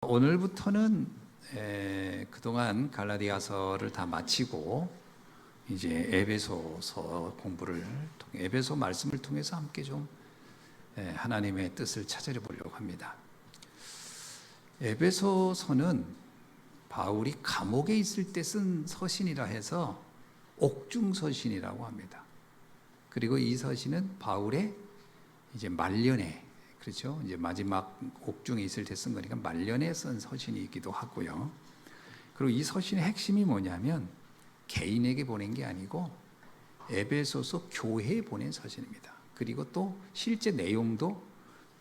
오늘부터는 그동안 갈라디아서를 다 마치고 이제 에베소서 공부를 통해 에베소 말씀을 통해서 함께 좀 하나님의 뜻을 찾으려 보려고 합니다. 에베소서는 바울이 감옥에 있을 때 쓴 서신이라 해서 옥중서신이라고 합니다. 그리고 이 서신은 바울의 이제 말년에, 그렇죠? 이제 마지막 옥중에 있을 때 쓴 거니까 말년에 쓴 서신이기도 하고요. 그리고 이 서신의 핵심이 뭐냐면 개인에게 보낸 게 아니고 에베소서 교회에 보낸 서신입니다. 그리고 또 실제 내용도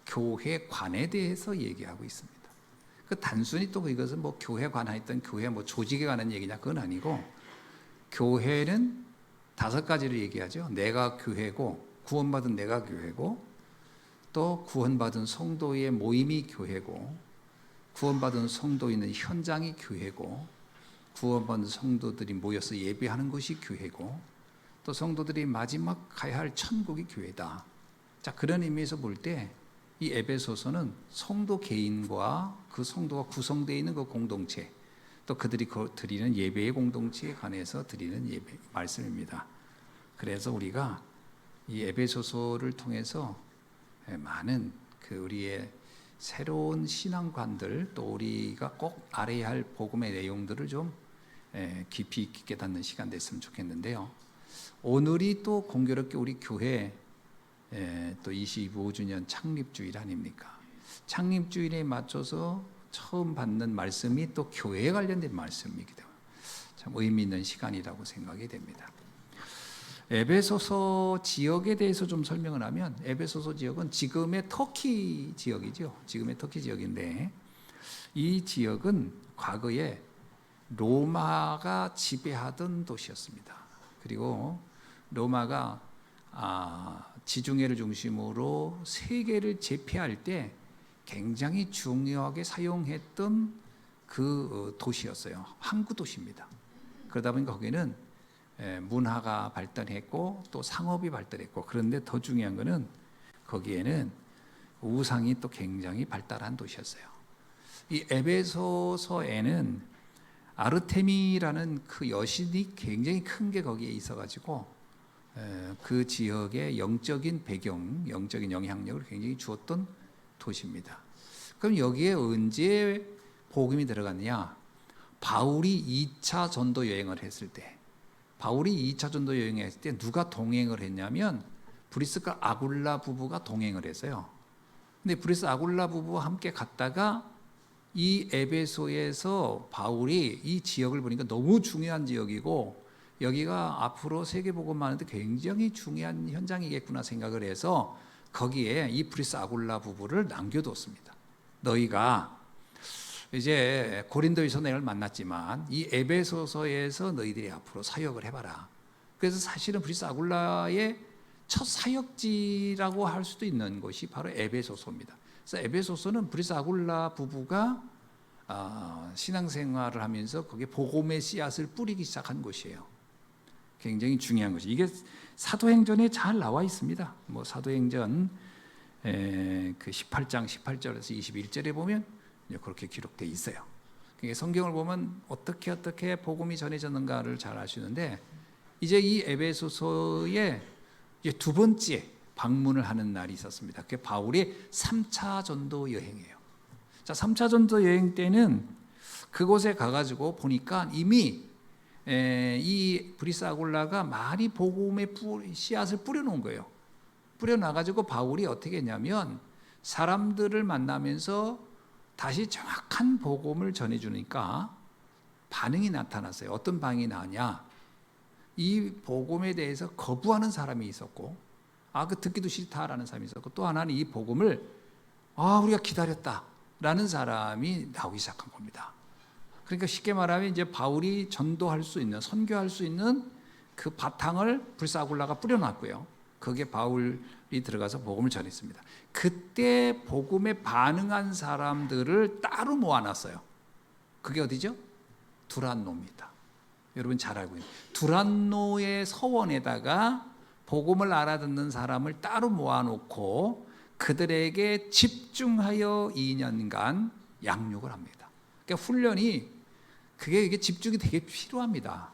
교회관에 대해서 얘기하고 있습니다. 그 단순히 또 이것은 뭐 교회 관하였던 교회 뭐 조직에 관한 얘기냐, 그건 아니고, 교회는 5가지로 얘기하죠. 내가 교회고, 구원받은 내가 교회고, 또 구원받은 성도의 모임이 교회고, 구원받은 성도 있는 현장이 교회고, 구원받은 성도들이 모여서 예배하는 것이 교회고, 또 성도들이 마지막 가야 할 천국이 교회다. 자, 그런 의미에서 볼 때 이 에베소서는 성도 개인과 그 성도가 구성되어 있는 그 공동체, 또 그들이 드리는 예배의 공동체에 관해서 드리는 예배 말씀입니다. 그래서 우리가 이 에베소서를 통해서 많은 우리의 새로운 신앙관들, 또 우리가 꼭 알아야 할 복음의 내용들을 좀 깊이 있게 깨닫는 시간 됐으면 좋겠는데요. 오늘이 또 공교롭게 우리 교회 또 25주년 창립주일 아닙니까? 창립주일에 맞춰서 처음 받는 말씀이 또 교회에 관련된 말씀이기 때문에 참 의미 있는 시간이라고 생각이 됩니다. 에베소서 지역에 대해서 좀 설명을 하면, 에베소서 지역은 지금의 터키 지역이죠. 지금의 터키 지역인데, 이 지역은 과거에 로마가 지배하던 도시였습니다. 그리고 로마가 지중해를 중심으로 세계를 제패할 때 굉장히 중요하게 사용했던 그 도시였어요. 항구 도시입니다. 그러다 보니까 거기는 문화가 발달했고 또 상업이 발달했고, 그런데 더 중요한 것은 거기에는 우상이 또 굉장히 발달한 도시였어요. 이 에베소서에는 아르테미라는 그 여신이 굉장히 큰 게 거기에 있어가지고 그 지역의 영적인 배경, 영적인 영향력을 굉장히 주었던 도시입니다. 그럼 여기에 언제 복음이 들어갔냐? 바울이 2차 전도 여행을 했을 때, 바울이 2차 전도 여행했을 때 누가 동행을 했냐면 브리스과 아굴라 부부가 동행을 했어요. 근데 브리스 아굴라 부부와 함께 갔다가 이 에베소에서 바울이 이 지역을 보니까 너무 중요한 지역이고, 여기가 앞으로 세계복음만 하는데 굉장히 중요한 현장이겠구나 생각을 해서 거기에 이 브리스 아굴라 부부를 남겨뒀습니다. 너희가 이제 고린도에서 내가 만났지만 이 에베소서에서 너희들이 앞으로 사역을 해봐라. 그래서 사실은 브리스 아굴라의 첫 사역지라고 할 수도 있는 곳이 바로 에베소서입니다. 그래서 에베소서는 브리스 아굴라 부부가 신앙생활을 하면서 거기에 복음의 씨앗을 뿌리기 시작한 곳이에요. 굉장히 중요한 것이, 이게 사도행전에 잘 나와 있습니다. 뭐 사도행전 그 18장 18절에서 21절에 보면 그렇게 기록되어 있어요. 그러니까 성경을 보면 어떻게 복음이 전해졌는가를 잘 아시는데, 이제 이 에베소서에 이제 2번째 방문을 하는 날이 있었습니다. 그게 바울의 3차 전도 여행이에요. 자, 3차 전도 여행 때는 그곳에 가가지고 보니까 이미 이 브리스 아굴라가 많이 복음의 씨앗을 뿌려놓은 거예요. 뿌려놔가지고 바울이 어떻게 했냐면 사람들을 만나면서 다시 정확한 복음을 전해주니까 반응이 나타났어요. 어떤 반응이 나냐? 이 복음에 대해서 거부하는 사람이 있었고, 그 듣기도 싫다라는 사람이 있었고, 또 하나는 이 복음을 우리가 기다렸다라는 사람이 나오기 시작한 겁니다. 그러니까 쉽게 말하면 이제 바울이 전도할 수 있는, 선교할 수 있는 그 바탕을 브리스 아굴라가 뿌려놨고요. 거기에 바울이 들어가서 복음을 전했습니다. 그때 복음에 반응한 사람들을 따로 모아놨어요. 그게 어디죠? 두란노입니다. 여러분 잘 알고 있는 두란노의 서원에다가 복음을 알아듣는 사람을 따로 모아놓고 그들에게 집중하여 2년간 양육을 합니다. 그러니까 훈련이 이게 집중이 되게 필요합니다.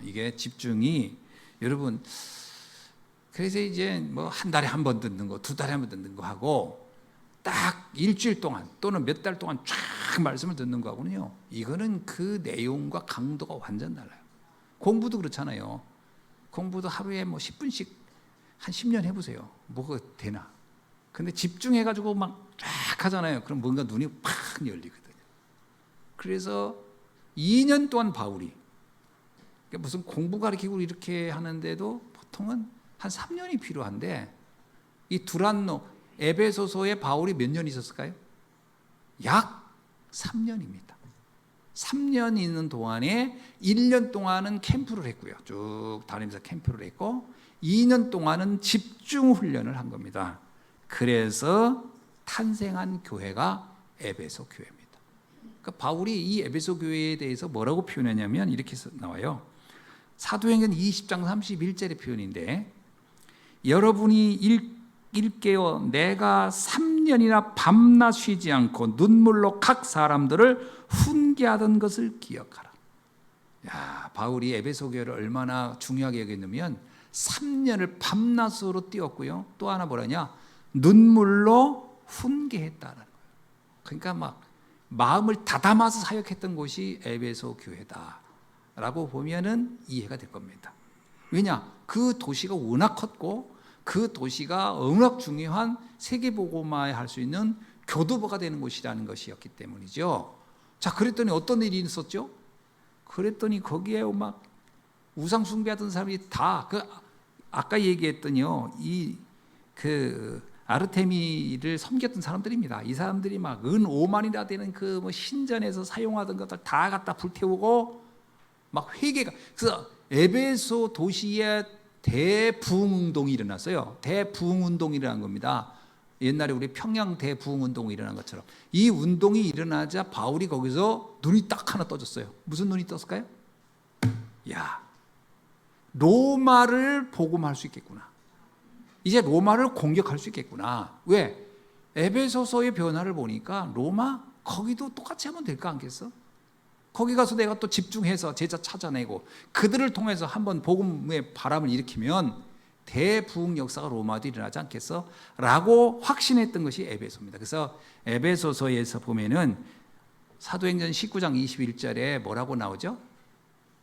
이게 집중이 여러분 그래서 이제 뭐 한 달에 한 번 듣는 거, 두 달에 한 번 듣는 거 하고 딱 일주일 동안 또는 몇 달 동안 쫙 말씀을 듣는 거하고는요, 이거는 그 내용과 강도가 완전 달라요. 공부도 그렇잖아요. 공부도 하루에 뭐 10분씩 한 10년 해보세요. 뭐가 되나? 근데 집중해가지고 막 쫙 하잖아요. 그럼 뭔가 눈이 팍 열리거든요. 그래서 2년 동안 바울이 무슨 공부 가르치고 이렇게 하는데도 보통은 한 3년이 필요한데, 이 두란노 에베소서에 바울이 몇 년 있었을까요? 약 3년입니다. 3년 있는 동안에 1년 동안은 캠프를 했고요. 쭉 다니면서 캠프를 했고 2년 동안은 집중 훈련을 한 겁니다. 그래서 탄생한 교회가 에베소 교회입니다. 그러니까 바울이 이 에베소 교회에 대해서 뭐라고 표현했냐면 이렇게 나와요. 사도행전 20장 31절의 표현인데, 여러분이 일깨워 내가 3년이나 밤낮 쉬지 않고 눈물로 각 사람들을 훈계하던 것을 기억하라. 야, 바울이 에베소 교회를 얼마나 중요하게 여겼냐면 3년을 밤낮으로 뛰었고요. 또 하나 뭐라냐? 눈물로 훈계했다는 거예요. 그러니까 막 마음을 다담아서 사역했던 곳이 에베소 교회다라고 보면은 이해가 될 겁니다. 왜냐? 그 도시가 워낙 컸고 그 도시가 워낙 중요한 세계복음화에 할 수 있는 교두보가 되는 곳이라는 것이었기 때문이죠. 자, 그랬더니 어떤 일이 있었죠? 그랬더니 거기에 막 우상 숭배하던 사람이 다 아까 얘기했더니요, 아르테미를 섬겼던 사람들입니다. 이 사람들이 막 은 5만이나 되는 그 뭐 신전에서 사용하던 것들 다 갖다 불태우고 막 회개가. 그래서 에베소 도시에 대부흥운동이 일어났어요. 대부흥운동이 일어난 겁니다. 옛날에 우리 평양 대부흥운동이 일어난 것처럼 이 운동이 일어나자 바울이 거기서 눈이 딱 하나 떠졌어요. 무슨 눈이 떴을까요? 야, 로마를 복음할 수 있겠구나. 이제 로마를 공격할 수 있겠구나. 왜? 에베소서의 변화를 보니까 로마 거기도 똑같이 하면 될까 않겠어? 거기 가서 내가 또 집중해서 제자 찾아내고 그들을 통해서 한번 복음의 바람을 일으키면 대부흥 역사가 로마도 일어나지 않겠어? 라고 확신했던 것이 에베소입니다. 그래서 에베소서에서 보면은 사도행전 19장 21절에 뭐라고 나오죠?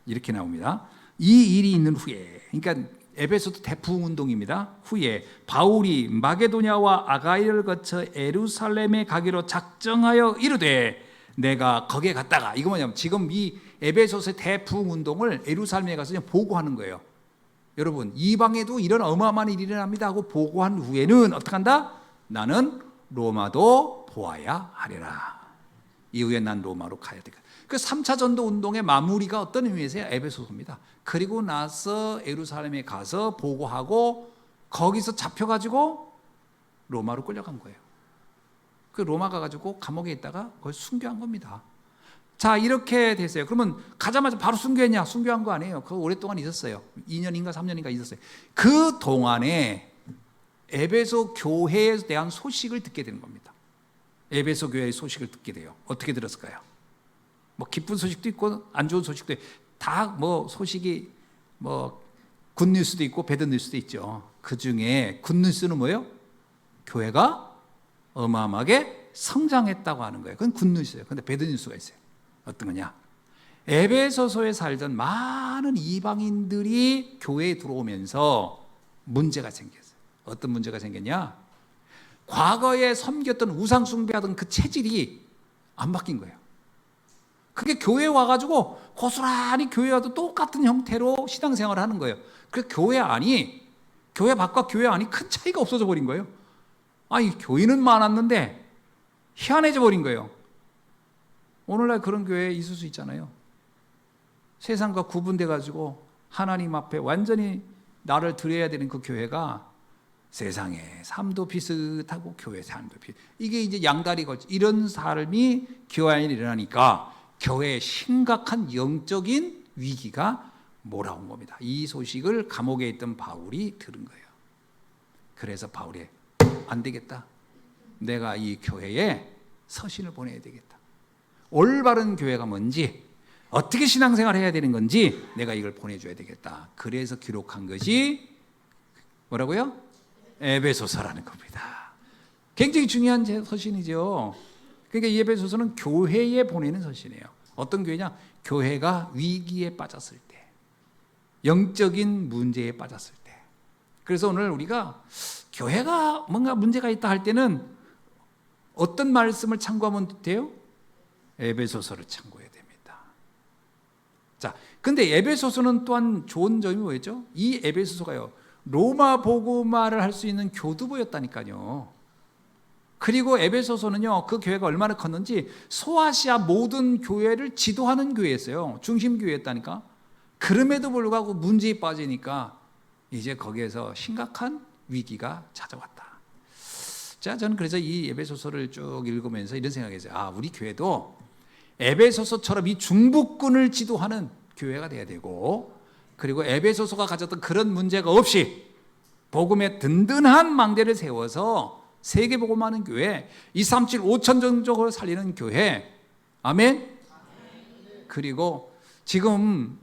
이렇게 나옵니다. 이 일이 있는 후에, 그러니까 에베소도 대부흥 운동입니다. 후에 바울이 마게도냐와 아가이를 거쳐 예루살렘에 가기로 작정하여 이르되 내가 거기에 갔다가, 이거 뭐냐면 지금 이 에베소서의 대부흥 운동을 예루살렘에 가서 그냥 보고하는 거예요. 여러분, 이방에도 이런 어마어마한 일이 일어납니다 하고 보고한 후에는 어떻게 한다? 나는 로마도 보아야 하리라. 이후에 난 로마로 가야 되겠다. 그 3차 전도 운동의 마무리가 어떤 의미에서요? 에베소서입니다. 그리고 나서 예루살렘에 가서 보고하고 거기서 잡혀가지고 로마로 끌려간 거예요. 그 로마 가가지고 감옥에 있다가 거기 순교한 겁니다. 자, 이렇게 됐어요. 그러면 가자마자 바로 순교했냐? 순교한 거 아니에요. 그거 오랫동안 있었어요. 2년인가 3년인가 있었어요. 그 동안에 에베소 교회에 대한 소식을 듣게 되는 겁니다. 에베소 교회의 소식을 듣게 돼요. 어떻게 들었을까요? 뭐 기쁜 소식도 있고 안 좋은 소식도 있고 다 뭐 소식이 뭐 굿뉴스도 있고 배드뉴스도 있죠. 그 중에 굿뉴스는 뭐예요? 교회가 어마어마하게 성장했다고 하는 거예요. 그건 굿뉴스예요. 근데 배드뉴스가 있어요. 어떤 거냐? 에베소서에 살던 많은 이방인들이 교회에 들어오면서 문제가 생겼어요. 어떤 문제가 생겼냐? 과거에 섬겼던 우상 숭배하던 그 체질이 안 바뀐 거예요. 그게 교회에 와가지고 고스란히 교회 와도 똑같은 형태로 신앙생활을 하는 거예요. 그 교회 밖과 교회 안이 큰 차이가 없어져 버린 거예요. 아니, 교인은 많았는데 희한해져 버린 거예요. 오늘날 그런 교회 있을 수 있잖아요. 세상과 구분돼 가지고 하나님 앞에 완전히 나를 드려야 되는 그 교회가 세상에 삶도 비슷하고 교회 삶도 비슷. 이게 이제 양다리 걸쳐 이런 삶이 교회 안에 일어나니까 교회에 심각한 영적인 위기가 몰아온 겁니다. 이 소식을 감옥에 있던 바울이 들은 거예요. 그래서 바울이 안 되겠다. 내가 이 교회에 서신을 보내야 되겠다. 올바른 교회가 뭔지, 어떻게 신앙생활을 해야 되는 건지 내가 이걸 보내줘야 되겠다. 그래서 기록한 것이 뭐라고요? 에베소서라는 겁니다. 굉장히 중요한 서신이죠. 그러니까 이 에베소서는 교회에 보내는 서신이에요. 어떤 교회냐? 교회가 위기에 빠졌을 때, 영적인 문제에 빠졌을 때. 그래서 오늘 우리가 교회가 뭔가 문제가 있다 할 때는 어떤 말씀을 참고하면 돼요? 에베소서를 참고해야 됩니다. 자, 근데 에베소서는 또한 좋은 점이 뭐였죠? 이 에베소서가요, 로마 복음화를 할 수 있는 교두보였다니까요. 그리고 에베소서는요, 그 교회가 얼마나 컸는지 소아시아 모든 교회를 지도하는 교회였어요. 중심 교회였다니까. 그럼에도 불구하고 문제에 빠지니까 이제 거기에서 심각한 위기가 찾아왔다. 자, 저는 그래서 이 에베소서를 쭉 읽으면서 이런 생각했어요. 아, 우리 교회도 에베소서처럼 이 중부권을 지도하는 교회가 돼야 되고, 그리고 에베소서가 가졌던 그런 문제가 없이 복음의 든든한 망대를 세워서 세계 복음하는 교회, 237 5천 정적으로 살리는 교회. 아멘. 그리고 지금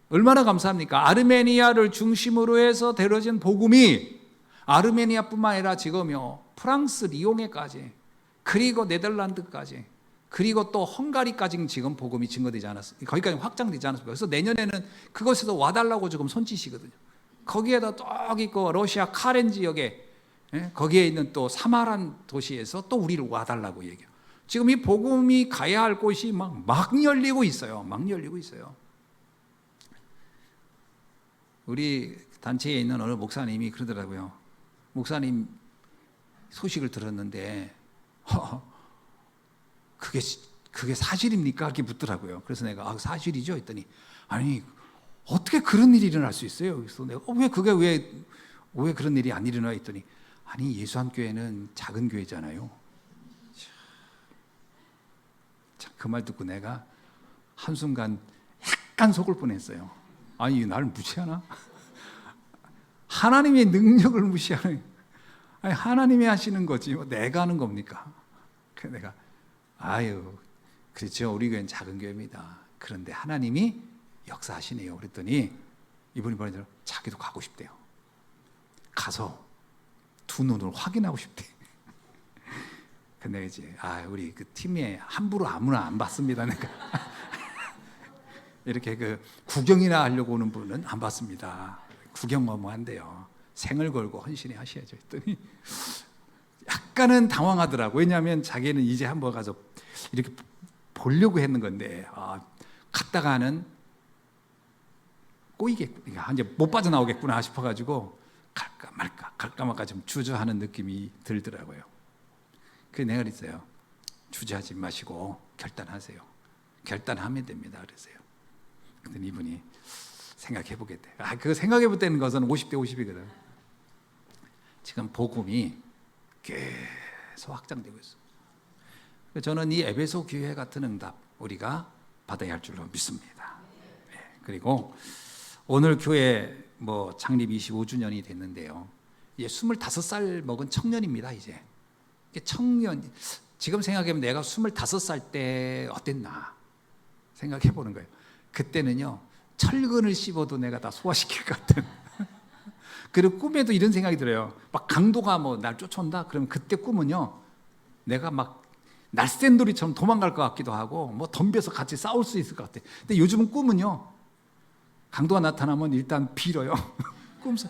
얼마나 감사합니까? 아르메니아를 중심으로 해서 데려진 복음이 아르메니아뿐만 아니라 지금요, 프랑스 리옹에까지, 그리고 네덜란드까지, 그리고 또 헝가리까지 지금 복음이 증거되지 않았습니까? 거기까지 확장되지 않았습니까? 그래서 내년에는 그곳에서 와달라고 지금 손짓이거든요. 거기에다 딱 있고 러시아 카렌 지역에, 거기에 있는 또 사마란 도시에서 또 우리를 와달라고 얘기해요. 지금 이 복음이 가야 할 곳이 막 열리고 있어요. 막 열리고 있어요. 우리 단체에 있는 어느 목사님이 그러더라고요. 목사님 소식을 들었는데 그게 사실입니까? 이렇게 묻더라고요. 그래서 내가 사실이죠 했더니, 아니 어떻게 그런 일이 일어날 수 있어요? 그래서 내가 왜 그런 일이 안 일어나 했더니, 아니 예수한교회는 작은 교회잖아요. 그 말 듣고 내가 한순간 약간 속을 뻔했어요. 아니 나를 무시하나? 하나님의 능력을 무시하는, 아니 하나님이 하시는 거지 내가 하는 겁니까? 그래서 내가 그렇죠, 우리 교회는 작은 교회입니다. 그런데 하나님이 역사하시네요. 그랬더니 이분이 뭐라더라? 자기도 가고 싶대요. 가서 두 눈을 확인하고 싶대. 근데 이제 우리 그 팀에 함부로 아무나 안 받습니다. 내가 이렇게 그 구경이나 하려고 오는 분은 안 받습니다. 구경만 한대요. 생을 걸고 헌신해 하셔야죠. 했더니 약간은 당황하더라고. 왜냐하면 자기는 이제 한번 가서 이렇게 보려고 했는 건데, 갔다가는 꼬이겠구나, 이제 못 빠져나오겠구나 싶어가지고 갈까 말까 좀 주저하는 느낌이 들더라고요. 그래서 내가 그랬어요. 주저하지 마시고 결단하세요. 결단하면 됩니다. 그랬어요. 그랬더니 이분이 생각해보겠대. 그거 생각해볼 것은 50대 50이거든. 지금 복음이 계속 확장되고 있어. 저는 이 에베소 교회 같은 응답 우리가 받아야 할 줄로 믿습니다. 그리고 오늘 교회 창립 25주년이 됐는데요. 이제 25살 먹은 청년입니다. 이제 청년, 지금 생각해보면 내가 25살 때 어땠나 생각해보는 거예요. 그때는요, 철근을 씹어도 내가 다 소화시킬 것 같은. 그리고 꿈에도 이런 생각이 들어요. 막 강도가 날 쫓아온다? 그러면 그때 꿈은요, 내가 막 날쌘돌이처럼 도망갈 것 같기도 하고, 덤벼서 같이 싸울 수 있을 것 같아. 근데 요즘은 꿈은요, 강도가 나타나면 일단 빌어요. 꿈에서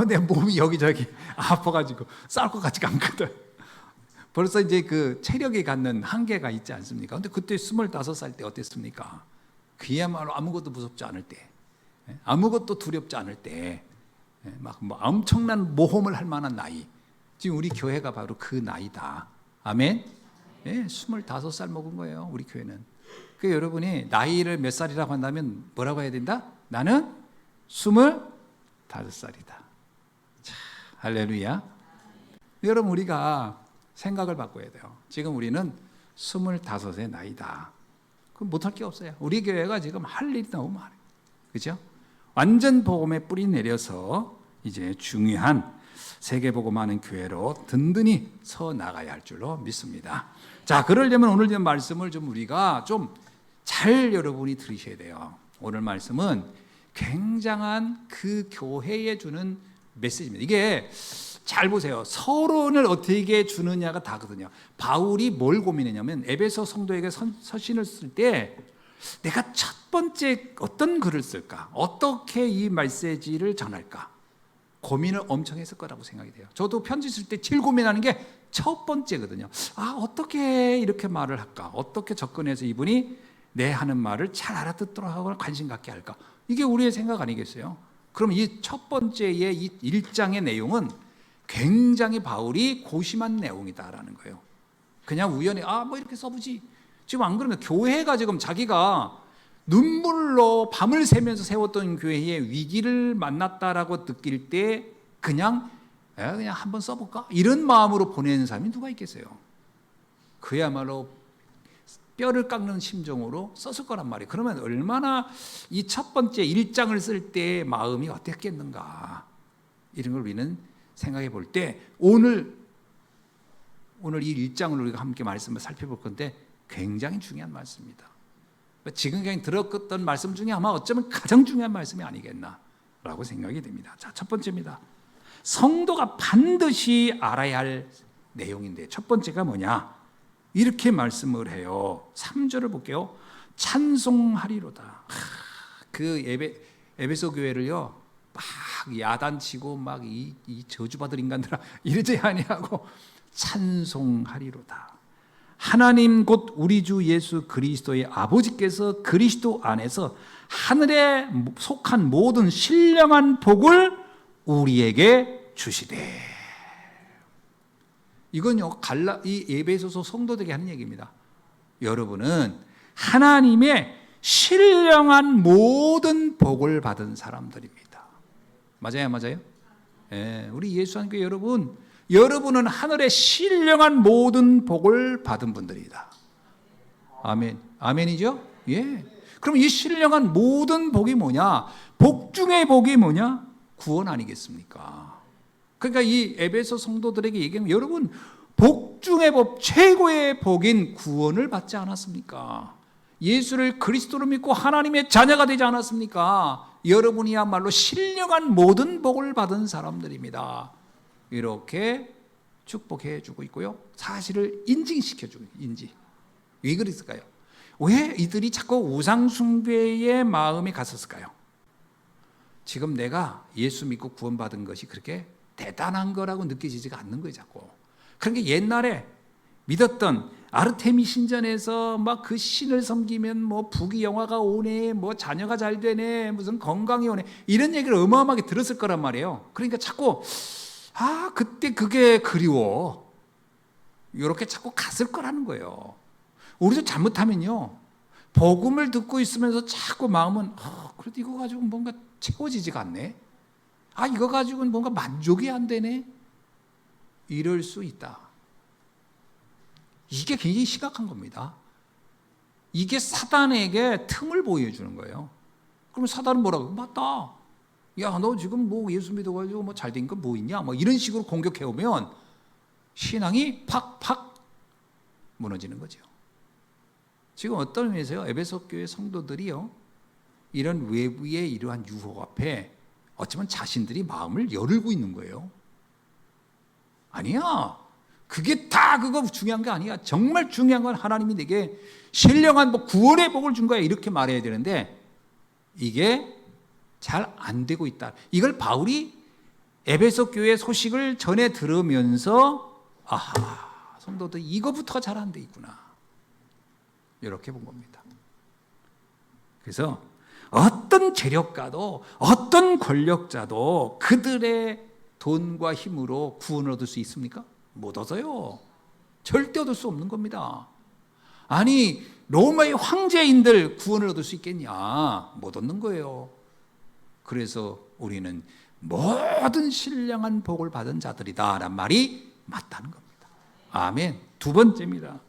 내 몸이 여기저기 아파가지고 싸울 것 같지가 않거든. 벌써 이제 그 체력이 갖는 한계가 있지 않습니까? 근데 그때 25살 때 어땠습니까? 그야말로 아무것도 무섭지 않을 때, 아무것도 두렵지 않을 때, 막 엄청난 모험을 할 만한 나이. 지금 우리 교회가 바로 그 나이다. 아멘? 25살 먹은 거예요, 우리 교회는. 그 여러분이 나이를 몇 살이라고 한다면 뭐라고 해야 된다? 나는 25살이다. 자, 할렐루야. 여러분, 우리가 생각을 바꿔야 돼요. 지금 우리는 25의 나이다. 그럼 못할 게 없어요. 우리 교회가 지금 할 일이 너무 많아요. 그죠? 완전 복음의 뿌리 내려서 이제 중요한 세계보고 많은 교회로 든든히 서 나가야 할 줄로 믿습니다. 자, 그러려면 오늘 이 말씀을 좀 우리가 좀 잘 여러분이 들으셔야 돼요. 오늘 말씀은 굉장한 그 교회에 주는 메시지입니다. 이게 잘 보세요. 서론을 어떻게 주느냐가 다거든요. 바울이 뭘 고민했냐면 에베소 성도에게 서신을 쓸 때 내가 첫 번째 어떤 글을 쓸까? 어떻게 이 메시지를 전할까? 고민을 엄청 했을 거라고 생각이 돼요. 저도 편지 쓸 때 제일 고민하는 게 첫 번째거든요. 어떻게 이렇게 말을 할까? 어떻게 접근해서 이분이 내 하는 말을 잘 알아듣도록 하고 관심 갖게 할까? 이게 우리의 생각 아니겠어요? 그럼 이 첫 번째의 이 1장의 내용은 굉장히 바울이 고심한 내용이다라는 거예요. 그냥 우연히 뭐 이렇게 써보지. 지금 안 그러면 교회가 지금 자기가 눈물로 밤을 새면서 세웠던 교회의 위기를 만났다라고 느낄 때 그냥 한번 써볼까? 이런 마음으로 보내는 사람이 누가 있겠어요? 그야말로 뼈를 깎는 심정으로 썼을 거란 말이에요. 그러면 얼마나 이 첫 번째 1장을 쓸 때 마음이 어땠겠는가? 이런 걸 우리는 생각해 볼 때 오늘 이 1장을 우리가 함께 말씀을 살펴볼 건데 굉장히 중요한 말씀입니다. 지금까지 들었던 말씀 중에 아마 어쩌면 가장 중요한 말씀이 아니겠나라고 생각이 됩니다. 자, 첫 번째입니다. 성도가 반드시 알아야 할 내용인데 첫 번째가 뭐냐? 이렇게 말씀을 해요. 3절을 볼게요. 찬송하리로다. 그 에베소 교회를요, 막 야단치고 막 이 저주받을 인간들아 이러지 아니하고 찬송하리로다. 하나님 곧 우리 주 예수 그리스도의 아버지께서 그리스도 안에서 하늘에 속한 모든 신령한 복을 우리에게 주시되. 이건요, 이 에베소서 성도들에게 하는 얘기입니다. 여러분은 하나님의 신령한 모든 복을 받은 사람들입니다. 맞아요? 예, 우리 예수 한교회 여러분은 하늘의 신령한 모든 복을 받은 분들이다. 아멘. 아멘이죠? 예. 그럼 이 신령한 모든 복이 뭐냐? 복 중의 복이 뭐냐? 구원 아니겠습니까? 그러니까 이 에베소 성도들에게 얘기하면 여러분 복 중의 복, 최고의 복인 구원을 받지 않았습니까? 예수를 그리스도로 믿고 하나님의 자녀가 되지 않았습니까? 여러분이야말로 신령한 모든 복을 받은 사람들입니다. 이렇게 축복해 주고 있고요. 사실을 인증시켜 주고 인지. 왜 그랬을까요? 왜 이들이 자꾸 우상 숭배의 마음이 갔었을까요? 지금 내가 예수 믿고 구원받은 것이 그렇게 대단한 거라고 느껴지지가 않는 거예요, 자꾸. 그러니까 옛날에 믿었던 아르테미 신전에서 막 그 신을 섬기면 뭐 부귀영화가 오네, 뭐 자녀가 잘 되네, 무슨 건강이 오네, 이런 얘기를 어마어마하게 들었을 거란 말이에요. 그러니까 자꾸 그때 그게 그리워. 이렇게 자꾸 갔을 거라는 거예요. 우리도 잘못하면요, 복음을 듣고 있으면서 자꾸 마음은 그래도 이거 가지고 뭔가 채워지지가 않네. 이거 가지고는 뭔가 만족이 안 되네. 이럴 수 있다. 이게 굉장히 심각한 겁니다. 이게 사단에게 틈을 보여주는 거예요. 그럼 사단은 뭐라고? 맞다. 야, 너 지금 뭐 예수 믿어가지고 뭐 잘된 거 뭐 있냐? 뭐 이런 식으로 공격해오면 신앙이 팍팍 무너지는 거죠. 지금 어떤 의미에서요, 에베소 교회 성도들이요, 이런 외부의 이러한 유혹 앞에 어쩌면 자신들이 마음을 열고 있는 거예요. 아니야. 그게 다 그거 중요한 게 아니야. 정말 중요한 건 하나님이 내게 신령한 구원의 복을 준 거야. 이렇게 말해야 되는데 이게 잘 안 되고 있다. 이걸 바울이 에베소 교회 소식을 전해 들으면서 성도들 이거부터가 잘 안 돼 있구나. 이렇게 본 겁니다. 그래서 어떤 재력가도 어떤 권력자도 그들의 돈과 힘으로 구원을 얻을 수 있습니까? 못 얻어요. 절대 얻을 수 없는 겁니다. 아니, 로마의 황제인들 구원을 얻을 수 있겠냐? 못 얻는 거예요. 그래서 우리는 모든 신령한 복을 받은 자들이다 라는 말이 맞다는 겁니다. 아멘. 두 번째입니다.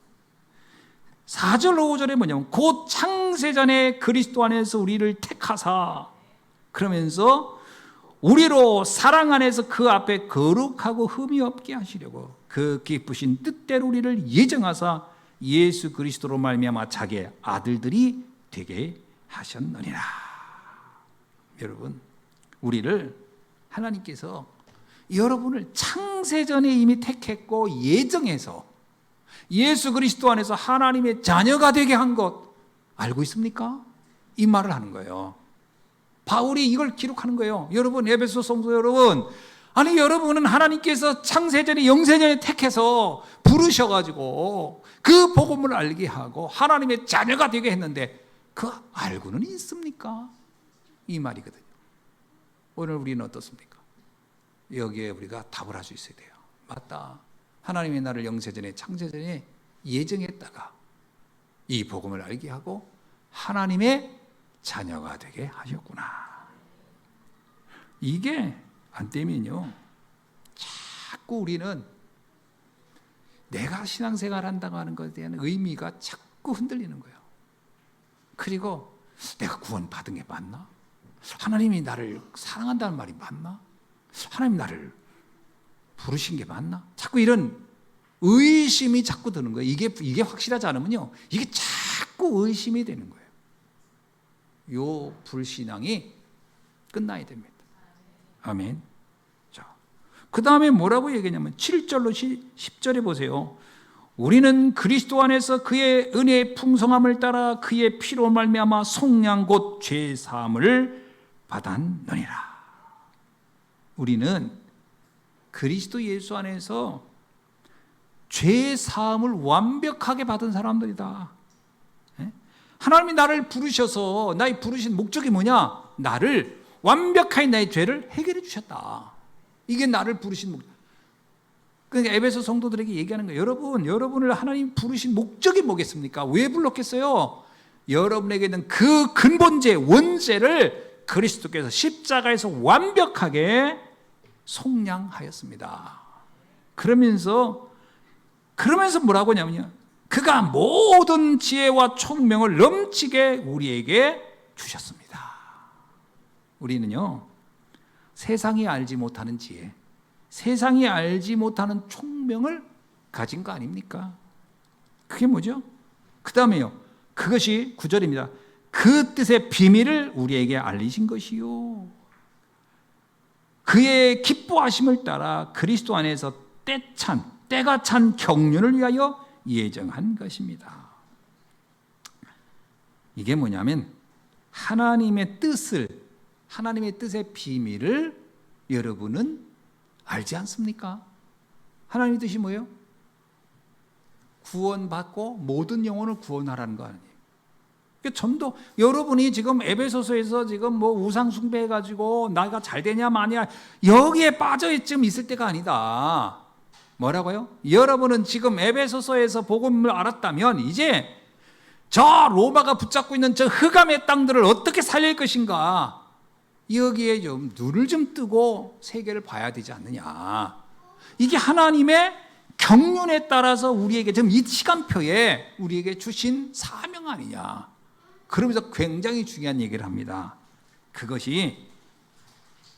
4절 5절에 뭐냐면 곧 창세전에 그리스도 안에서 우리를 택하사, 그러면서 우리로 사랑 안에서 그 앞에 거룩하고 흠이 없게 하시려고 그 기쁘신 뜻대로 우리를 예정하사 예수 그리스도로 말미암아 자기의 아들들이 되게 하셨느니라. 여러분, 우리를 하나님께서 여러분을 창세전에 이미 택했고 예정해서 예수 그리스도 안에서 하나님의 자녀가 되게 한 것 알고 있습니까? 이 말을 하는 거예요. 바울이 이걸 기록하는 거예요. 여러분, 에베소 성도 여러분, 아니 여러분은 하나님께서 창세전에 영세전에 택해서 부르셔가지고 그 복음을 알게 하고 하나님의 자녀가 되게 했는데 그 알고는 있습니까? 이 말이거든요. 오늘 우리는 어떻습니까? 여기에 우리가 답을 할 수 있어야 돼요. 맞다. 하나님의 나를 영세전에 창세전에 예정했다가 이 복음을 알게 하고 하나님의 자녀가 되게 하셨구나. 이게 안 되면요, 자꾸 우리는 내가 신앙생활 한다고 하는 것에 대한 의미가 자꾸 흔들리는 거예요. 그리고 내가 구원 받은 게 맞나? 하나님이 나를 사랑한다는 말이 맞나? 하나님 나를 부르신 게 맞나? 자꾸 이런 의심이 자꾸 드는 거예요. 이게 확실하지 않으면요, 이게 자꾸 의심이 되는 거예요. 요 불신앙이 끝나야 됩니다. 아멘. 자, 그 다음에 뭐라고 얘기하냐면 7절로 10절에 보세요. 우리는 그리스도 안에서 그의 은혜의 풍성함을 따라 그의 피로 말미암아 속량 곧 죄 사함을 받았느니라. 우리는 그리스도 예수 안에서 죄 사함을 완벽하게 받은 사람들이다. 하나님이 나를 부르셔서 나의 부르신 목적이 뭐냐? 나를 완벽하게 나의 죄를 해결해 주셨다. 이게 나를 부르신 목적. 그러니까 에베소 성도들에게 얘기하는 거예요. 여러분을 하나님 부르신 목적이 뭐겠습니까? 왜 불렀겠어요? 여러분에게는 그 근본죄, 원죄를 그리스도께서 십자가에서 완벽하게 속량하였습니다. 그러면서 뭐라고 하냐면요, 그가 모든 지혜와 총명을 넘치게 우리에게 주셨습니다. 우리는요, 세상이 알지 못하는 지혜, 세상이 알지 못하는 총명을 가진 거 아닙니까? 그게 뭐죠? 그 다음에요, 그것이 9절입니다. 그 뜻의 비밀을 우리에게 알리신 것이요, 그의 기뻐하심을 따라 그리스도 안에서 때가 찬 경륜을 위하여 예정한 것입니다. 이게 뭐냐면 하나님의 뜻의 비밀을 여러분은 알지 않습니까? 하나님의 뜻이 뭐예요? 구원받고 모든 영혼을 구원하라는 거 아니에요. 전도 여러분이 지금 에베소서에서 지금 뭐 우상 숭배해가지고 나가 잘 되냐 마냐 여기에 빠져 있을 때가 아니다. 뭐라고요? 여러분은 지금 에베소서에서 복음을 알았다면 이제 저 로마가 붙잡고 있는 저 흑암의 땅들을 어떻게 살릴 것인가, 여기에 좀 눈을 좀 뜨고 세계를 봐야 되지 않느냐. 이게 하나님의 경륜에 따라서 우리에게 지금 이 시간표에 우리에게 주신 사명 아니냐. 그러면서 굉장히 중요한 얘기를 합니다. 그것이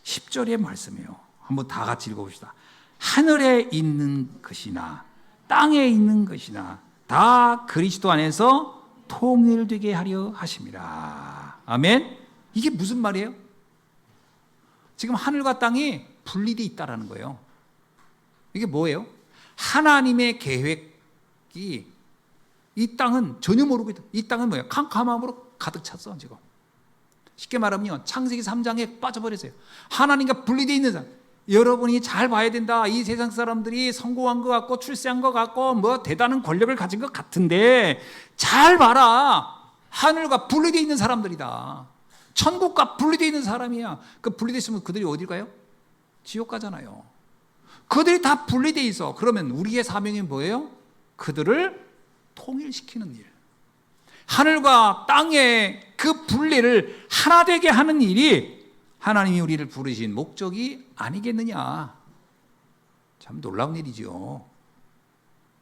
10절의 말씀이에요. 한번 다 같이 읽어봅시다. 하늘에 있는 것이나 땅에 있는 것이나 다 그리스도 안에서 통일되게 하려 하심이라. 아멘. 이게 무슨 말이에요? 지금 하늘과 땅이 분리되어 있다라는 거예요. 이게 뭐예요? 하나님의 계획이 이 땅은 전혀 모르고 있다. 이 땅은 뭐예요? 캄캄함으로 가득 찼어 지금. 쉽게 말하면 창세기 3장에 빠져버렸어요. 하나님과 분리되어 있는 사람. 여러분이 잘 봐야 된다. 이 세상 사람들이 성공한 것 같고 출세한 것 같고 뭐 대단한 권력을 가진 것 같은데 잘 봐라. 하늘과 분리되어 있는 사람들이다. 천국과 분리되어 있는 사람이야. 그 분리되어 있으면 그들이 어딜 가요? 지옥 가잖아요. 그들이 다 분리되어 있어. 그러면 우리의 사명이 뭐예요? 그들을 통일시키는 일. 하늘과 땅의 그 분리를 하나 되게 하는 일이 하나님이 우리를 부르신 목적이 아니겠느냐. 참 놀라운 일이죠.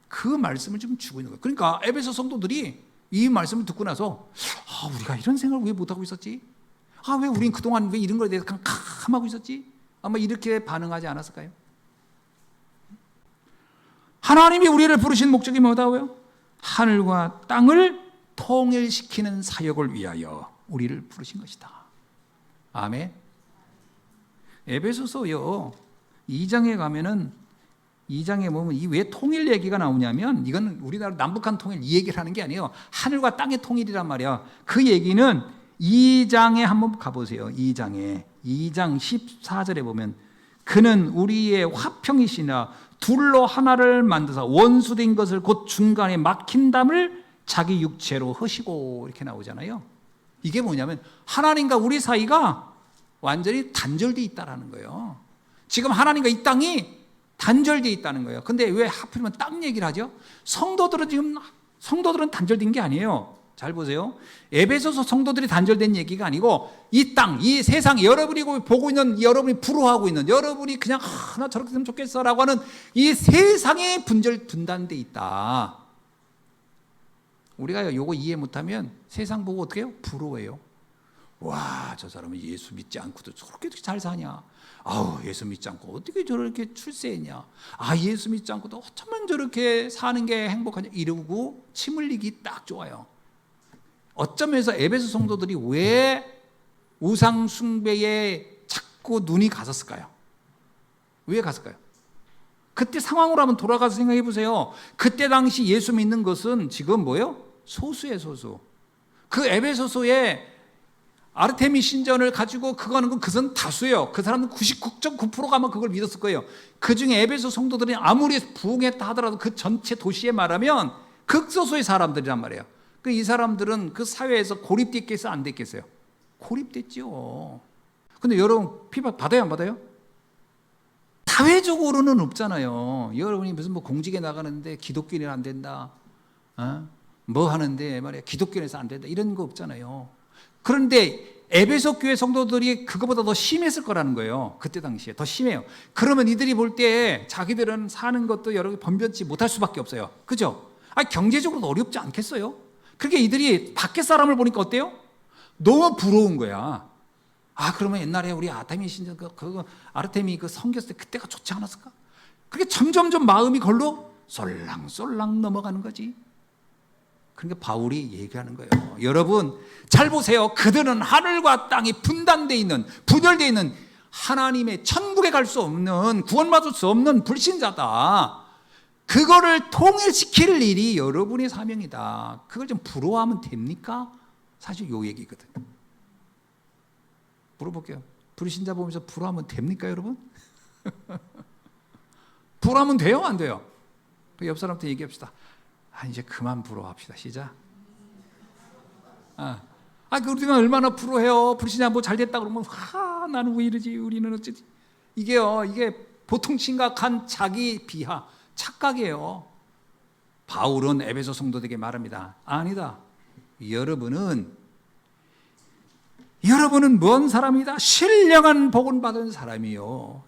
그 말씀을 좀 주고 있는 거예요. 그러니까 에베소 성도들이 이 말씀을 듣고 나서 우리가 이런 생각을 왜 못하고 있었지? 왜 우린 그동안 왜 이런 거에 대해서 낙함하고 있었지? 아마 이렇게 반응하지 않았을까요? 하나님이 우리를 부르신 목적이 뭐다고요? 하늘과 땅을 통일시키는 사역을 위하여 우리를 부르신 것이다. 아멘. 에베소서요 2장에 가면은 2장에 보면 이 왜 통일 얘기가 나오냐면 이건 우리나라 남북한 통일 이 얘기를 하는 게 아니에요. 하늘과 땅의 통일이란 말이야. 그 얘기는 2장에 한번 가보세요. 2장 14절에 보면 그는 우리의 화평이시나 둘로 하나를 만드사 원수된 것을 곧 중간에 막힌 담을 자기 육체로 허시고 이렇게 나오잖아요. 이게 뭐냐면 하나님과 우리 사이가 완전히 단절되어 있다는 거예요. 지금 하나님과 이 땅이 단절되어 있다는 거예요. 근데 왜 하필이면 땅 얘기를 하죠? 성도들은 단절된 게 아니에요. 잘 보세요. 에베소서 성도들이 단절된 얘기가 아니고 이 땅, 이 세상, 여러분이 보고 있는, 여러분이 부러워하고 있는, 여러분이 그냥 나 저렇게 되면 좋겠어라고 하는 이 세상에 분단돼 있다. 우리가 요거 이해 못하면 세상 보고 어떻게 해요? 부러워해요. 와, 저 사람은 예수 믿지 않고도 저렇게 잘 사냐? 아우, 예수 믿지 않고 어떻게 저렇게 출세했냐? 아, 예수 믿지 않고도 어쩌면 저렇게 사는 게 행복하냐? 이러고 침 흘리기 딱 좋아요. 어쩌면서 에베소 성도들이 왜 우상 숭배에 자꾸 눈이 갔었을까요? 왜 갔을까요? 그때 상황으로 한번 돌아가서 생각해 보세요. 그때 당시 예수 믿는 것은 지금 뭐예요? 소수예요, 소수. 그 에베소서에 아르테미 신전을 가지고 그거는 그선 다수예요. 그 사람은 99.9%가 아마 그걸 믿었을 거예요. 그 중에 에베소 성도들이 아무리 부흥했다 하더라도 그 전체 도시에 말하면 극소수의 사람들이란 말이에요. 이 사람들은 그 사회에서 고립됐겠어요? 안 됐겠어요? 고립됐죠. 근데 여러분 피박 받아요? 안 받아요? 사회적으로는 없잖아요. 여러분이 무슨 뭐 공직에 나가는데 기독교인은 안 된다. 뭐 하는데 말이야 기독교인에서 안 된다. 이런 거 없잖아요. 그런데 에베소 교회 성도들이 그거보다 더 심했을 거라는 거예요. 그때 당시에 더 심해요. 그러면 이들이 볼 때 자기들은 사는 것도 여러 개 번변치 못할 수밖에 없어요. 그죠? 경제적으로도 어렵지 않겠어요? 그렇게 이들이 밖에 사람을 보니까 어때요? 너무 부러운 거야. 그러면 옛날에 우리 아르테미 신전 아르테미 섬겼을 때 그때가 좋지 않았을까? 그게 점점점 마음이 걸로 쏠랑쏠랑 넘어가는 거지. 그러니까 바울이 얘기하는 거예요. 여러분 잘 보세요. 그들은 하늘과 땅이 분단되어 있는, 분열되어 있는 하나님의 천국에 갈 수 없는, 구원받을 수 없는 불신자다. 그거를 통일시킬 일이 여러분의 사명이다. 그걸 좀 부러워하면 됩니까? 사실 요 얘기거든. 물어볼게요. 불신자 보면서 부러워하면 됩니까, 여러분? 부러워하면 돼요, 안 돼요? 옆 사람한테 얘기합시다. 이제 그만 부러워합시다. 시작. 우리가 얼마나 부러워해요. 불신자 뭐 잘 됐다 그러면 나는 왜 이러지? 우리는 어쩌지? 이게 보통 심각한 자기 비하, 착각이에요. 바울은 에베소 성도들에게 말합니다. 아니다. 여러분은 뭔 사람이다? 신령한 복을 받은 사람이요.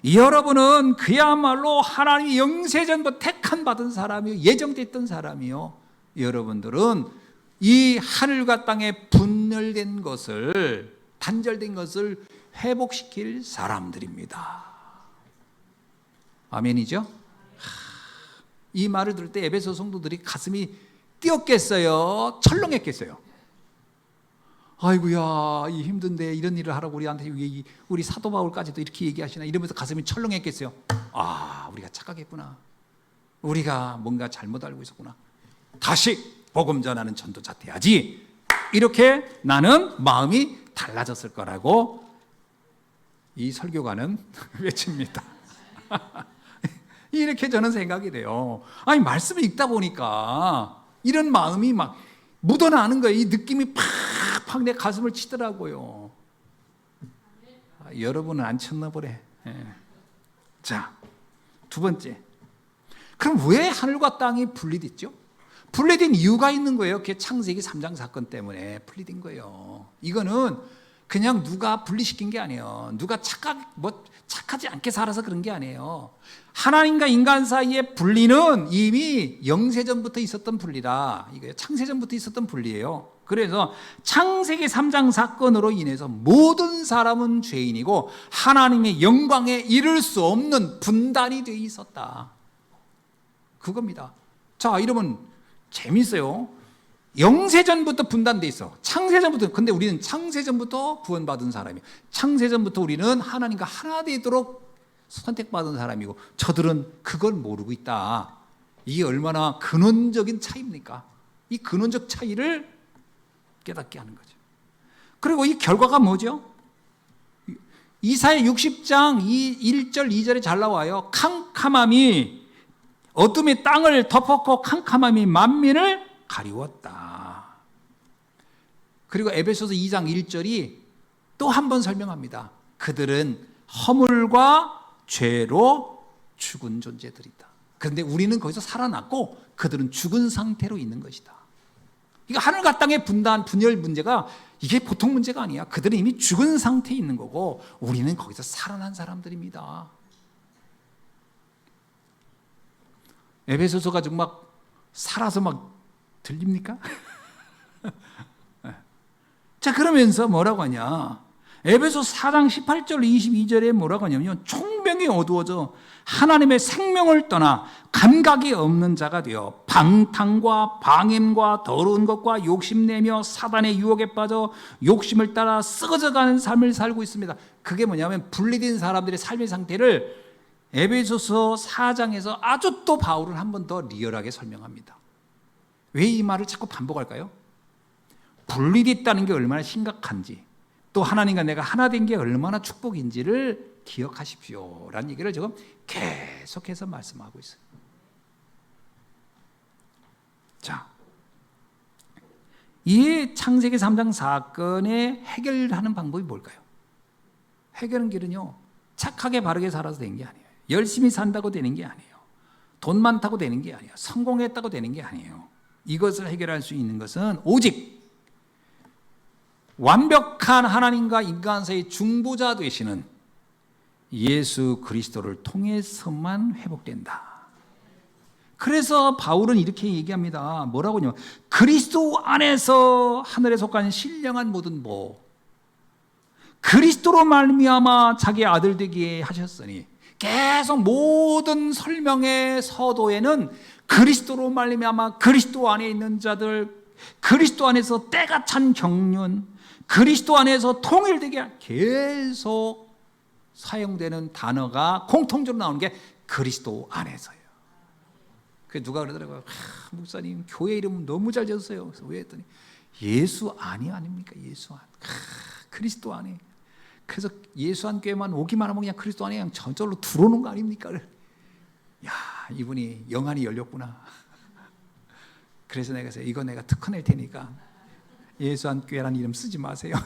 여러분은 그야말로 하나님이 영세전부터 택한 받은 사람이요. 예정됐던 사람이요. 여러분들은 이 하늘과 땅에 분열된 것을, 단절된 것을 회복시킬 사람들입니다. 아멘이죠? 이 말을 들을 때 에베소 성도들이 가슴이 뛰었겠어요? 철렁했겠어요? 아이고야, 이 힘든데 이런 일을 하라고 우리한테 우리 사도 바울까지도 이렇게 얘기하시나 이러면서 가슴이 철렁했겠어요. 우리가 착각했구나. 우리가 뭔가 잘못 알고 있었구나. 다시 복음 전하는 전도자 돼야지. 이렇게 나는 마음이 달라졌을 거라고 이 설교가는 외칩니다. 이렇게 저는 생각이 돼요. 말씀을 읽다 보니까 이런 마음이 막 묻어나는 거예요. 이 느낌이 팍팍 내 가슴을 치더라고요. 여러분은 안 쳤나 보래. 자, 두 번째. 그럼 왜 하늘과 땅이 분리됐죠? 분리된 이유가 있는 거예요. 그게 창세기 3장 사건 때문에 분리된 거예요. 이거는 그냥 누가 분리시킨 게 아니에요. 누가 착하지 않게 살아서 그런 게 아니에요. 하나님과 인간 사이의 분리는 이미 영세전부터 있었던 분리라. 이거예요. 창세전부터 있었던 분리예요. 그래서 창세기 3장 사건으로 인해서 모든 사람은 죄인이고 하나님의 영광에 이를 수 없는 분단이 되어 있었다. 그겁니다. 자, 이러면 재밌어요. 영세전부터 분단돼 있어. 창세전부터. 근데 우리는 창세전부터 구원받은 사람이에요. 창세전부터 우리는 하나님과 하나 되도록 선택받은 사람이고 저들은 그걸 모르고 있다. 이게 얼마나 근원적인 차이입니까? 이 근원적 차이를 깨닫게 하는 거죠. 그리고 이 결과가 뭐죠? 이사야 60장 1절 2절에 잘 나와요. 캄캄함이 어둠이 땅을 덮었고 캄캄함이 만민을 가리웠다. 그리고 에베소서 2장 1절이 또 한 번 설명합니다. 그들은 허물과 죄로 죽은 존재들이다. 그런데 우리는 거기서 살아났고 그들은 죽은 상태로 있는 것이다. 이거 하늘과 땅의 분열 문제가 이게 보통 문제가 아니야. 그들은 이미 죽은 상태에 있는 거고 우리는 거기서 살아난 사람들입니다. 에베소서가 좀 막 살아서 막 들립니까? 자, 그러면서 뭐라고 하냐? 에베소 4장 18절 22절에 뭐라고 하냐면요. 총명이 어두워져 하나님의 생명을 떠나 감각이 없는 자가 되어 방탕과 방임과 더러운 것과 욕심내며 사단의 유혹에 빠져 욕심을 따라 썩어져가는 삶을 살고 있습니다. 그게 뭐냐면 분리된 사람들의 삶의 상태를 에베소서 4장에서 아주 또 바울은 한 번 더 리얼하게 설명합니다. 왜 이 말을 자꾸 반복할까요? 분리됐다는 게 얼마나 심각한지 또 하나님과 내가 하나 된 게 얼마나 축복인지를 기억하십시오 라는 얘기를 지금 계속해서 말씀하고 있어요. 자, 이 창세기 3장 사건의 해결하는 방법이 뭘까요? 해결하는 길은요, 착하게 바르게 살아서 되는 게 아니에요. 열심히 산다고 되는 게 아니에요. 돈 많다고 되는 게 아니에요. 성공했다고 되는 게 아니에요. 이것을 해결할 수 있는 것은 오직 완벽한 하나님과 인간 사이의 중보자 되시는 예수 그리스도를 통해서만 회복된다. 그래서 바울은 이렇게 얘기합니다. 뭐라고 하냐면 그리스도 안에서 하늘에 속한 신령한 모든 복 그리스도로 말미암아 자기 아들 되게 하셨으니 계속 모든 설명의 서도에는 그리스도로 말미암아 그리스도 안에 있는 자들 그리스도 안에서 때가 찬 경륜 그리스도 안에서 통일되게 계속 사용되는 단어가 공통적으로 나오는 게 그리스도 안에서예요. 그 누가 그러더라고요. 목사님 교회 이름 너무 잘 지었어요. 그래서 왜 했더니 예수 안이 아닙니까? 예수 안. 그리스도 안에. 그래서 예수 안 교회만 오기만 하면 그냥 그리스도 안에 그냥 저절로 들어오는 거 아닙니까? 야, 이분이 영안이 열렸구나. 그래서 내가 이거 내가 특허 낼 테니까 예수 안 교회라는 이름 쓰지 마세요.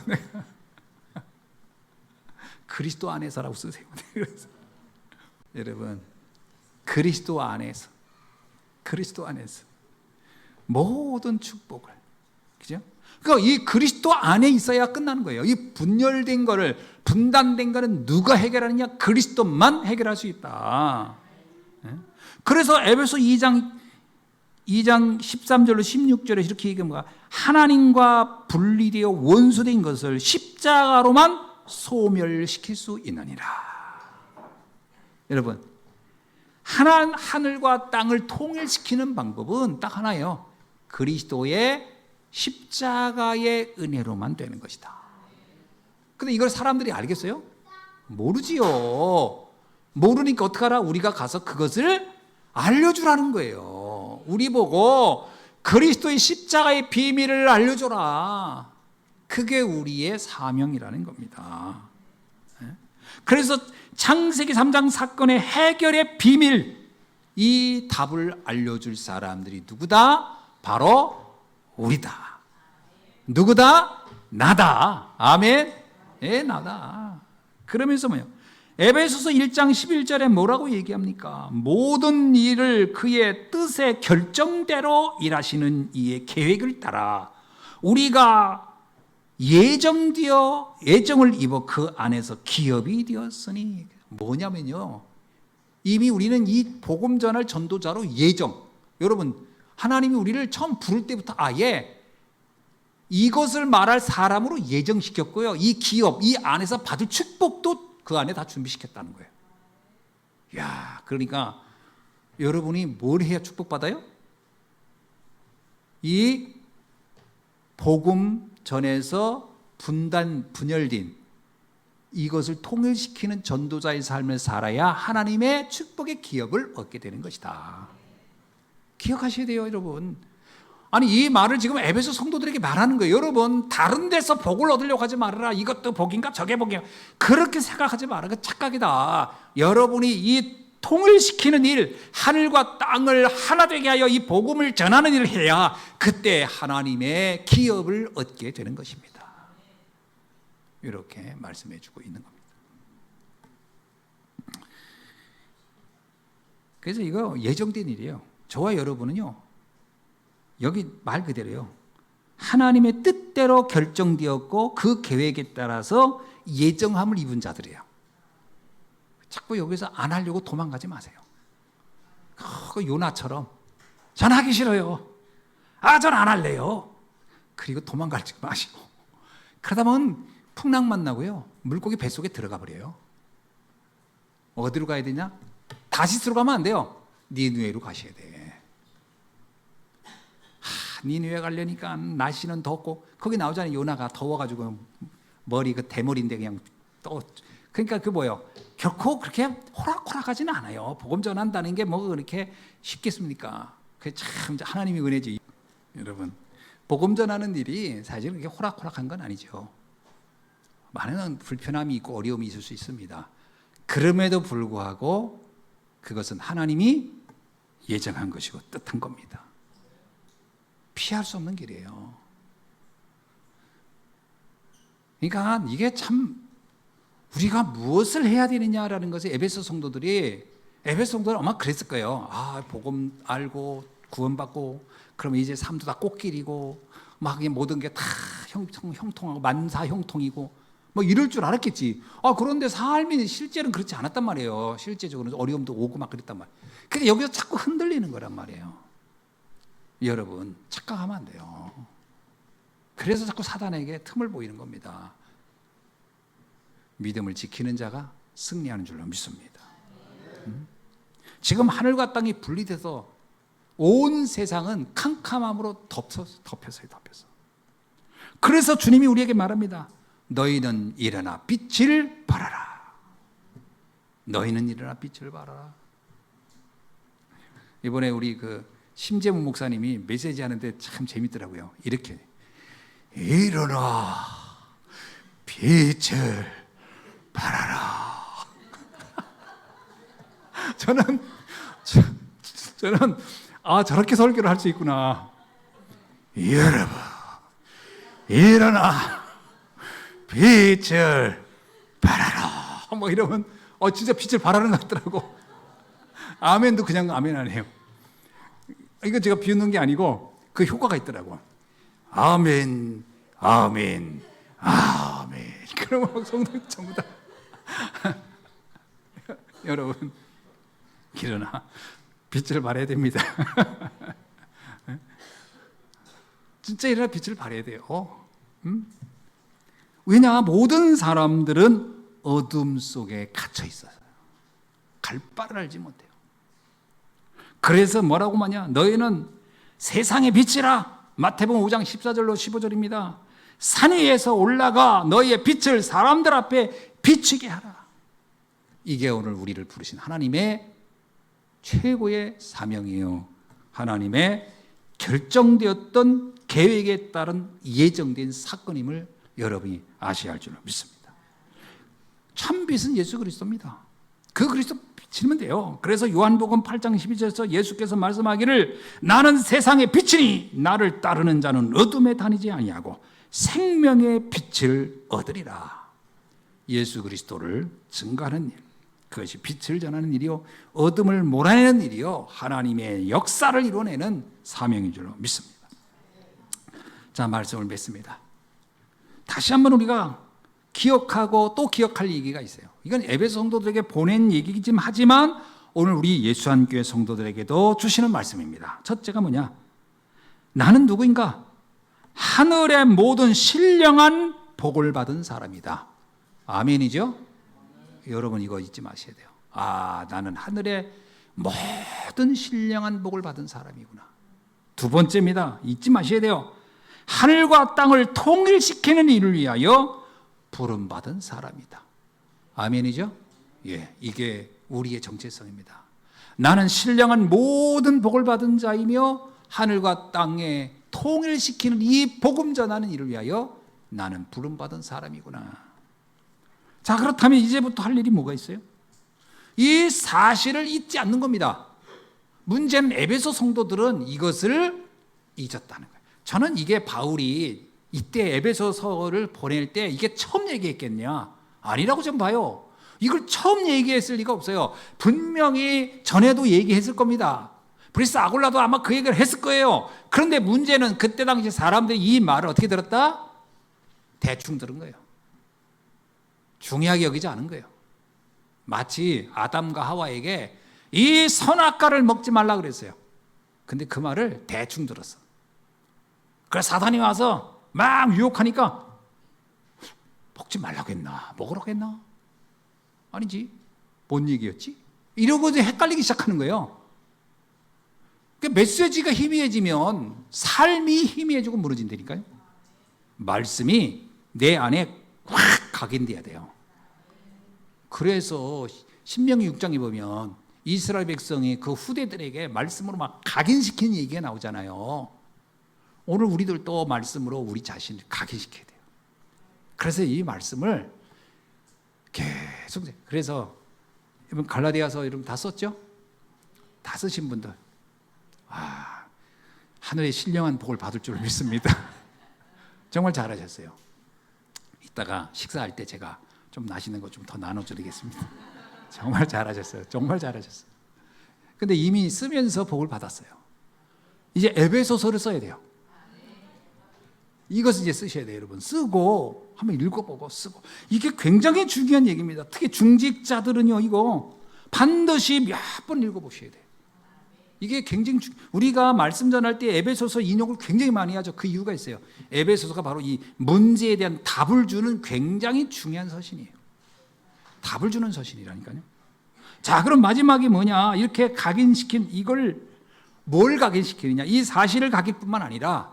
그리스도 안에서라고 쓰세요. 그래서 여러분 그리스도 안에서 모든 축복을, 그죠? 그러니까 이 그리스도 안에 있어야 끝나는 거예요. 이 분열된 거를, 분단된 거는 누가 해결하느냐? 그리스도만 해결할 수 있다. 그래서 에베소 2장 13절로 16절에 이렇게 얘기합니다. 하나님과 분리되어 원수된 것을 십자가로만 소멸시킬 수 있느니라. 여러분, 하늘과 땅을 통일시키는 방법은 딱 하나예요. 그리스도의 십자가의 은혜로만 되는 것이다. 근데 이걸 사람들이 알겠어요? 모르지요. 모르니까 어떡하라? 우리가 가서 그것을 알려주라는 거예요. 우리 보고 그리스도의 십자가의 비밀을 알려줘라. 그게 우리의 사명이라는 겁니다. 그래서 창세기 3장 사건의 해결의 비밀, 이 답을 알려줄 사람들이 누구다? 바로 우리다. 누구다? 나다. 아멘. 예, 나다. 그러면서 뭐요? 에베소서 1장 11절에 뭐라고 얘기합니까? 모든 일을 그의 뜻의 결정대로 일하시는 이의 계획을 따라 우리가 예정을 입어 그 안에서 기업이 되었으니. 뭐냐면요, 이미 우리는 이 복음 전할 전도자로 여러분, 하나님이 우리를 처음 부를 때부터 아예 이것을 말할 사람으로 예정시켰고요, 이 기업, 이 안에서 받을 축복도 그 안에 다 준비시켰다는 거예요. 야, 그러니까 여러분이 뭘 해야 축복받아요? 이 복음 전에서 분열된 이것을 통일시키는 전도자의 삶을 살아야 하나님의 축복의 기업을 얻게 되는 것이다. 기억하셔야 돼요, 여러분. 아니, 이 말을 지금 에베소 성도들에게 말하는 거예요. 여러분, 다른 데서 복을 얻으려고 하지 말아라. 이것도 복인가 저게 복인가 그렇게 생각하지 마라. 그 착각이다. 여러분이 이 통일시키는 일, 하늘과 땅을 하나 되게 하여 이 복음을 전하는 일을 해야 그때 하나님의 기업을 얻게 되는 것입니다. 이렇게 말씀해 주고 있는 겁니다. 그래서 이거 예정된 일이에요. 저와 여러분은요, 여기 말 그대로요, 하나님의 뜻대로 결정되었고 그 계획에 따라서 예정함을 입은 자들이에요. 자꾸 여기서 안 하려고 도망가지 마세요. 그 요나처럼 전 하기 싫어요. 전 안 할래요. 그리고 도망가지 마시고, 그러다 보면 풍랑만 나고요, 물고기 뱃속에 들어가 버려요. 어디로 가야 되냐? 다시스로 가면 안 돼요. 니느웨로 가셔야 돼. 니느웨 가려니까 날씨는 덥고, 거기 나오잖아요. 요나가 더워가지고 머리 그 대머리인데 그냥 또, 그러니까 그 뭐예요? 결코 그렇게 호락호락하지는 않아요. 복음 전한다는 게 뭐 그렇게 쉽겠습니까? 그게 참 하나님의 은혜지. 여러분, 복음 전하는 일이 사실 그렇게 호락호락한 건 아니죠. 많은 불편함이 있고 어려움이 있을 수 있습니다. 그럼에도 불구하고 그것은 하나님이 예정한 것이고 뜻한 겁니다. 피할 수 없는 길이에요. 그러니까 이게 참 우리가 무엇을 해야 되느냐라는 것을 에베소 성도들은 아마 그랬을 거예요. 복음 알고 구원받고 그러면 이제 삶도 다 꽃길이고 막 모든 게 다 형통하고 만사 형통이고 뭐 이럴 줄 알았겠지. 그런데 삶이 실제는 그렇지 않았단 말이에요. 실제적으로는 어려움도 오고 막 그랬단 말이에요. 근데 여기서 자꾸 흔들리는 거란 말이에요. 여러분, 착각하면 안 돼요. 그래서 자꾸 사단에게 틈을 보이는 겁니다. 믿음을 지키는 자가 승리하는 줄로 믿습니다. 지금 하늘과 땅이 분리돼서 온 세상은 캄캄함으로 덮였어요. 그래서 주님이 우리에게 말합니다. 너희는 일어나 빛을 발하라. 너희는 일어나 빛을 발하라. 이번에 우리 그 심재문 목사님이 메시지 하는데 참 재밌더라고요. 이렇게, 일어나 빛을 발하라. 저는 저렇게 설교를 할 수 있구나. 여러분, 일어나 빛을 발하라. 뭐 이러면 진짜 빛을 발하는 것 같더라고. 아멘도 그냥 아멘 안 해요. 이거 제가 비웃는 게 아니고 그 효과가 있더라고. 아멘, 아멘, 아멘. 그러면 성도 전부 다 여러분, 일어나 빛을 발해야 됩니다. 진짜 일어나 빛을 발해야 돼요. 왜냐, 모든 사람들은 어둠 속에 갇혀 있어요. 갈 바를 알지 못해요. 그래서 뭐라고 하냐, 너희는 세상의 빛이라. 마태복음 5장 14절로 15절입니다. 산 위에서 올라가 너희의 빛을 사람들 앞에 비추게 하라. 이게 오늘 우리를 부르신 하나님의 최고의 사명이에요. 하나님의 결정되었던 계획에 따른 예정된 사건임을 여러분이 아셔야 할 줄로 믿습니다. 참 빛은 예수 그리스도입니다. 그 그리스도 비치면 돼요. 그래서 요한복음 8장 12절에서 예수께서 말씀하기를 나는 세상의 빛이니 나를 따르는 자는 어둠에 다니지 아니하고 생명의 빛을 얻으리라. 예수 그리스도를 증거하는 일, 그것이 빛을 전하는 일이요 어둠을 몰아내는 일이요 하나님의 역사를 이뤄내는 사명인 줄로 믿습니다. 자, 말씀을 맺습니다. 다시 한번 우리가 기억하고 또 기억할 얘기가 있어요. 이건 에베소 성도들에게 보낸 얘기이긴 하지만 오늘 우리 예수한교회 성도들에게도 주시는 말씀입니다. 첫째가 뭐냐? 나는 누구인가? 하늘의 모든 신령한 복을 받은 사람이다. 아멘이죠? 여러분 이거 잊지 마셔야 돼요. 나는 하늘의 모든 신령한 복을 받은 사람이구나. 두 번째입니다. 잊지 마셔야 돼요. 하늘과 땅을 통일시키는 일을 위하여 부름받은 사람이다. 아멘이죠? 예, 이게 우리의 정체성입니다. 나는 신령한 모든 복을 받은 자이며 하늘과 땅에 통일시키는 이 복음 전하는 일을 위하여 나는 부름받은 사람이구나. 자, 그렇다면 이제부터 할 일이 뭐가 있어요? 이 사실을 잊지 않는 겁니다. 문제는 에베소 성도들은 이것을 잊었다는 거예요. 저는 이게 바울이 이때 에베소서를 보낼 때 이게 처음 얘기했겠냐? 아니라고 좀 봐요. 이걸 처음 얘기했을 리가 없어요. 분명히 전에도 얘기했을 겁니다. 브리스 아굴라도 아마 그 얘기를 했을 거예요. 그런데 문제는 그때 당시 사람들이 이 말을 어떻게 들었다? 대충 들은 거예요. 중요하게 여기지 않은 거예요. 마치 아담과 하와에게 이 선악과를 먹지 말라 그랬어요. 근데 그 말을 대충 들었어. 그래서 사단이 와서 막 유혹하니까 먹지 말라고 했나? 먹으라고 했나? 아니지. 뭔 얘기였지? 이러고 이제 헷갈리기 시작하는 거예요. 그러니까 메시지가 희미해지면 삶이 희미해지고 무너진다니까요. 말씀이 내 안에 확 각인돼야 돼요. 그래서 신명기 6장에 보면 이스라엘 백성이 그 후대들에게 말씀으로 막 각인시키는 얘기가 나오잖아요. 오늘 우리들도 말씀으로 우리 자신을 각인시켜야 돼요. 그래서 이 말씀을 계속, 그래서 여러분 갈라디아서 여러분 다 썼죠? 다 쓰신 분들 하늘의 신령한 복을 받을 줄 믿습니다. 정말 잘하셨어요. 이따가 식사할 때 제가 좀 나시는 거 좀 더 나눠드리겠습니다. 정말 잘하셨어요. 정말 잘하셨어요. 근데 이미 쓰면서 복을 받았어요. 이제 에베소서를 써야 돼요. 이것을 이제 쓰셔야 돼요, 여러분. 쓰고 한번 읽어보고 쓰고. 이게 굉장히 중요한 얘기입니다. 특히 중직자들은요, 이거 반드시 몇 번 읽어보셔야 돼요. 이게 굉장히 우리가 말씀 전할 때 에베소서 인용을 굉장히 많이 하죠. 그 이유가 있어요. 에베소서가 바로 이 문제에 대한 답을 주는 굉장히 중요한 서신이에요. 답을 주는 서신이라니까요. 자, 그럼 마지막이 뭐냐? 이렇게 각인시킨 이걸 뭘 각인시키느냐? 이 사실을 각인뿐만 아니라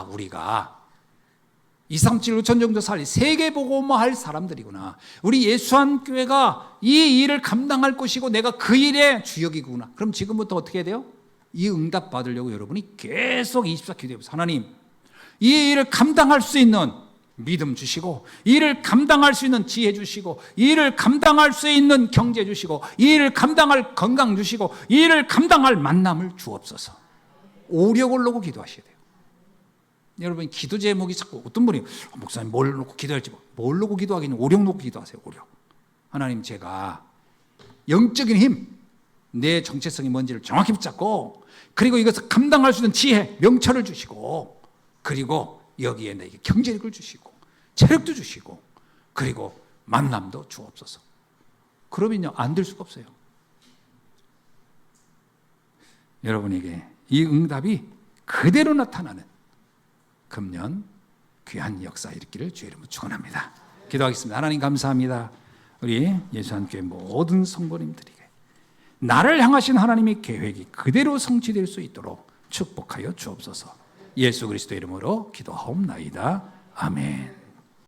우리가 2, 3, 7, 5천 정도 살 세계복음화할 사람들이구나. 우리 예수한교회가 이 일을 감당할 것이고 내가 그 일의 주역이구나. 그럼 지금부터 어떻게 해야 돼요? 이 응답 받으려고 여러분이 계속 24 기도해보세요. 하나님, 이 일을 감당할 수 있는 믿음 주시고, 이 일을 감당할 수 있는 지혜 주시고, 이 일을 감당할 수 있는 경제 주시고, 이 일을 감당할 건강 주시고, 이 일을 감당할 만남을 주옵소서. 오력을 놓고 기도하셔야 돼요. 여러분 기도 제목이 자꾸 어떤 분이 목사님 뭘 놓고 기도할지 뭘 놓고 기도하기는 오력 놓고 기도하세요. 오력. 하나님, 제가 영적인 힘, 내 정체성이 뭔지를 정확히 붙잡고, 그리고 이것을 감당할 수 있는 지혜, 명철을 주시고, 그리고 여기에 내게 경제력을 주시고 체력도 주시고, 그리고 만남도 주옵소서. 그러면요 안 될 수가 없어요. 여러분에게 이 응답이 그대로 나타나는 금년 귀한 역사 일으키를 주의 이름으로 축원합니다. 기도하겠습니다. 하나님 감사합니다. 우리 예수한교회 모든 성도님들에게 나를 향하신 하나님의 계획이 그대로 성취될 수 있도록 축복하여 주옵소서. 예수 그리스도 이름으로 기도하옵나이다. 아멘.